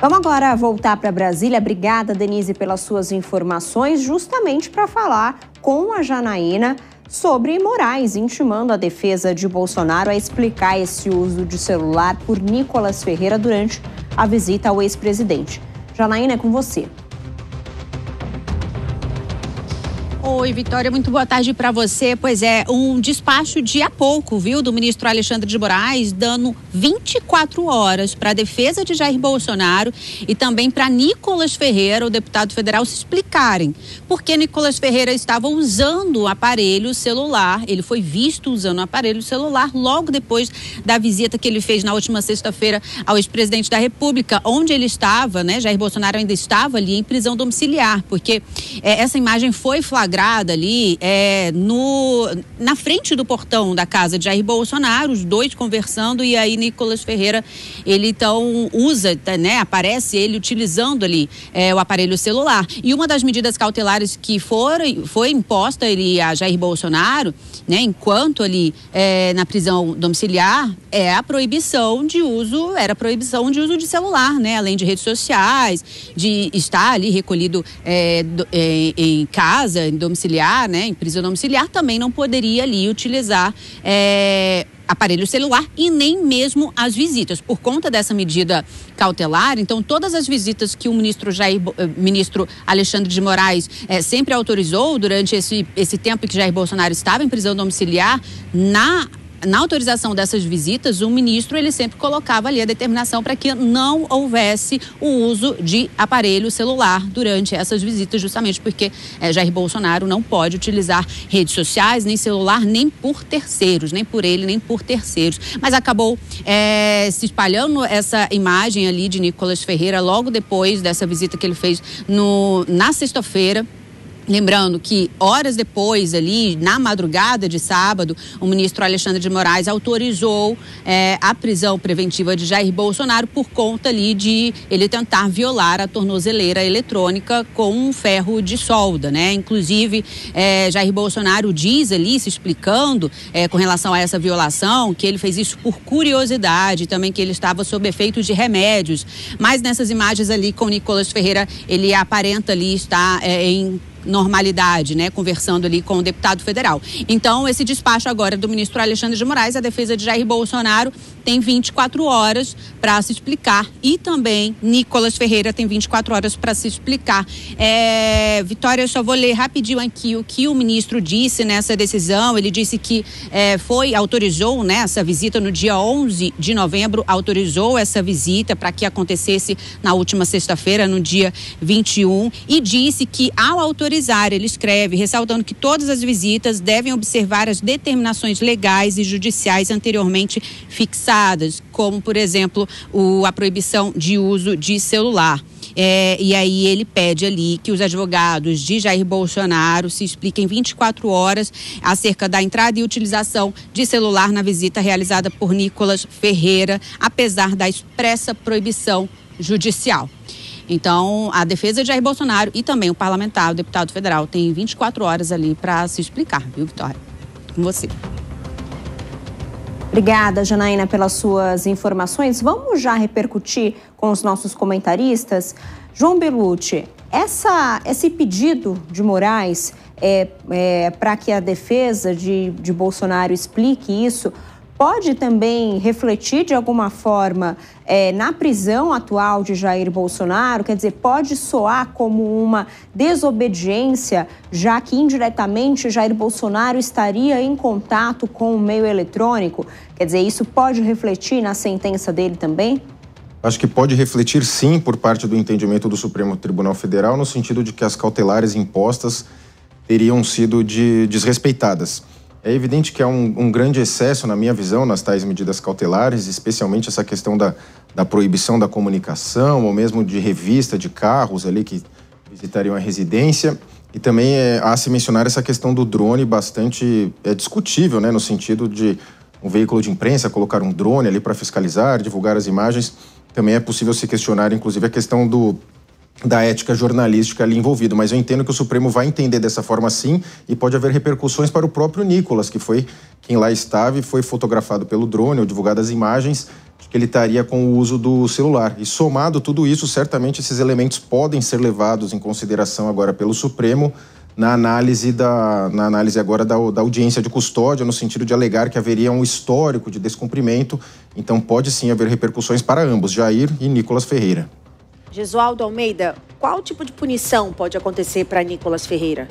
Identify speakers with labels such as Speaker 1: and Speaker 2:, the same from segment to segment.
Speaker 1: Vamos agora voltar para Brasília. Obrigada, Denise, pelas suas informações, justamente para falar com a Janaína sobre Moraes, intimando a defesa de Bolsonaro a explicar esse uso de celular por Nicolas Ferreira durante a visita ao ex-presidente. Janaína, é com você.
Speaker 2: Oi, Vitória, muito boa tarde para você. Pois é, um despacho de há pouco, viu, do ministro Alexandre de Moraes, dando 24 horas para a defesa de Jair Bolsonaro e também para Nicolas Ferreira, o deputado federal, se explicarem por que Nicolas Ferreira estava usando o aparelho celular. Ele foi visto usando o aparelho celular logo depois da visita que ele fez na última sexta-feira ao ex-presidente da República, onde ele estava, né, Jair Bolsonaro ainda estava ali em prisão domiciliar, porque essa imagem foi flagrada ali na frente do portão da casa de Jair Bolsonaro, os dois conversando, e aí Nicolas Ferreira, ele então usa, né, aparece ele utilizando ali o aparelho celular. E uma das medidas cautelares que foi imposta ali a Jair Bolsonaro, né, enquanto ali na prisão domiciliar, a proibição de uso de celular, né, além de redes sociais, de estar ali recolhido em casa, em domiciliar, né, em prisão domiciliar, também não poderia ali utilizar aparelho celular e nem mesmo as visitas. Por conta dessa medida cautelar, então todas as visitas que o ministro Alexandre de Moraes sempre autorizou durante esse tempo que Jair Bolsonaro estava em prisão domiciliar, na autorização dessas visitas, o ministro ele sempre colocava ali a determinação para que não houvesse o uso de aparelho celular durante essas visitas, justamente porque Jair Bolsonaro não pode utilizar redes sociais, nem celular, nem por terceiros, nem por ele, nem por terceiros. Mas acabou se espalhando essa imagem ali de Nicolas Ferreira logo depois dessa visita que ele fez na sexta-feira. Lembrando que horas depois ali, na madrugada de sábado, o ministro Alexandre de Moraes autorizou a prisão preventiva de Jair Bolsonaro por conta ali de ele tentar violar a tornozeleira eletrônica com um ferro de solda, né? Inclusive, Jair Bolsonaro diz ali, se explicando com relação a essa violação, que ele fez isso por curiosidade, também que ele estava sob efeito de remédios. Mas nessas imagens ali com Nicolas Ferreira, ele aparenta ali estar em normalidade, né, conversando ali com o deputado federal. Então, esse despacho agora do ministro Alexandre de Moraes, a defesa de Jair Bolsonaro tem 24 horas para se explicar e também Nicolas Ferreira tem 24 horas para se explicar. Vitória, eu só vou ler rapidinho aqui o que o ministro disse nessa decisão. Ele disse que autorizou, né, essa visita no dia 11 de novembro, autorizou essa visita para que acontecesse na última sexta-feira, no dia 21, e disse que ao autorizar, ele escreve, ressaltando que todas as visitas devem observar as determinações legais e judiciais anteriormente fixadas, como, por exemplo, a proibição de uso de celular. E aí ele pede ali que os advogados de Jair Bolsonaro se expliquem 24 horas acerca da entrada e utilização de celular na visita realizada por Nicolas Ferreira, apesar da expressa proibição judicial. Então, a defesa de Jair Bolsonaro e também o parlamentar, o deputado federal, tem 24 horas ali para se explicar, viu, Vitória? Com você.
Speaker 1: Obrigada, Janaína, pelas suas informações. Vamos já repercutir com os nossos comentaristas. João Belucci, esse pedido de Moraes para que a defesa de Bolsonaro explique isso, pode também refletir de alguma forma na prisão atual de Jair Bolsonaro? Quer dizer, pode soar como uma desobediência, já que indiretamente Jair Bolsonaro estaria em contato com o meio eletrônico? Quer dizer, isso pode refletir na sentença dele também?
Speaker 3: Acho que pode refletir sim por parte do entendimento do Supremo Tribunal Federal, no sentido de que as cautelares impostas teriam sido desrespeitadas. É evidente que há um grande excesso, na minha visão, nas tais medidas cautelares, especialmente essa questão da proibição da comunicação, ou mesmo de revista de carros ali que visitariam a residência. E também há se mencionar essa questão do drone bastante discutível, né, no sentido de um veículo de imprensa colocar um drone ali para fiscalizar, divulgar as imagens. Também é possível se questionar, inclusive, a questão da ética jornalística ali envolvido. Mas eu entendo que o Supremo vai entender dessa forma sim, e pode haver repercussões para o próprio Nicolas, que foi quem lá estava e foi fotografado pelo drone ou divulgadas imagens de que ele estaria com o uso do celular. E somado tudo isso, certamente esses elementos podem ser levados em consideração agora pelo Supremo na análise agora da audiência de custódia, no sentido de alegar que haveria um histórico de descumprimento. Então pode sim haver repercussões para ambos, Jair e Nicolas Ferreira.
Speaker 4: Gesualdo Almeida, qual tipo de punição pode acontecer para Nicolas Ferreira?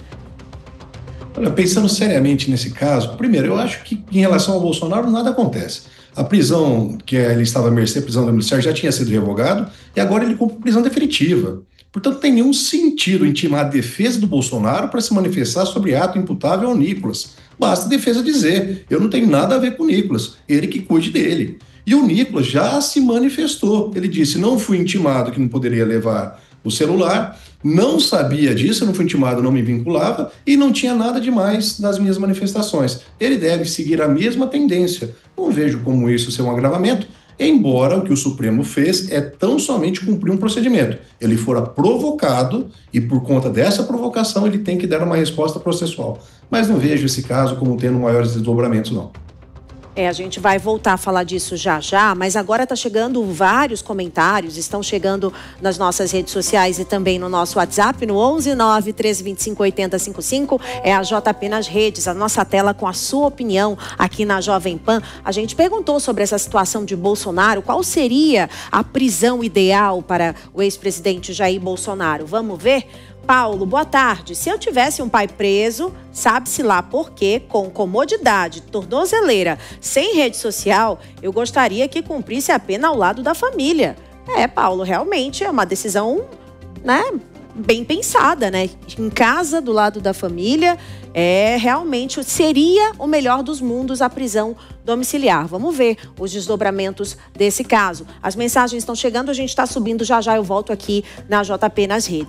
Speaker 5: Olha, pensando seriamente nesse caso, primeiro, eu acho que em relação ao Bolsonaro nada acontece. A prisão que ele estava à mercê, a prisão domiciliar, já tinha sido revogado e agora ele cumpre prisão definitiva. Portanto, não tem nenhum sentido intimar a defesa do Bolsonaro para se manifestar sobre ato imputável ao Nicolas. Basta a defesa dizer, eu não tenho nada a ver com o Nicolas, ele que cuide dele. E o Nicolas já se manifestou. Ele disse, não fui intimado que não poderia levar o celular, não sabia disso, não fui intimado, não me vinculava e não tinha nada demais nas minhas manifestações. Ele deve seguir a mesma tendência. Não vejo como isso ser um agravamento, embora o que o Supremo fez é tão somente cumprir um procedimento. Ele fora provocado e por conta dessa provocação ele tem que dar uma resposta processual. Mas não vejo esse caso como tendo maiores desdobramentos, não.
Speaker 4: A gente vai voltar a falar disso já já, mas agora está chegando vários comentários, estão chegando nas nossas redes sociais e também no nosso WhatsApp, no 119-1325-8055, é a JP nas redes, a nossa tela com a sua opinião aqui na Jovem Pan. A gente perguntou sobre essa situação de Bolsonaro, qual seria a prisão ideal para o ex-presidente Jair Bolsonaro? Vamos ver? Paulo, boa tarde. Se eu tivesse um pai preso, sabe-se lá por quê, com comodidade, tornozeleira, sem rede social, eu gostaria que cumprisse a pena ao lado da família. Paulo, realmente é uma decisão, bem pensada, Em casa, do lado da família, realmente seria o melhor dos mundos a prisão domiciliar. Vamos ver os desdobramentos desse caso. As mensagens estão chegando, a gente está subindo já eu volto aqui na JP nas redes.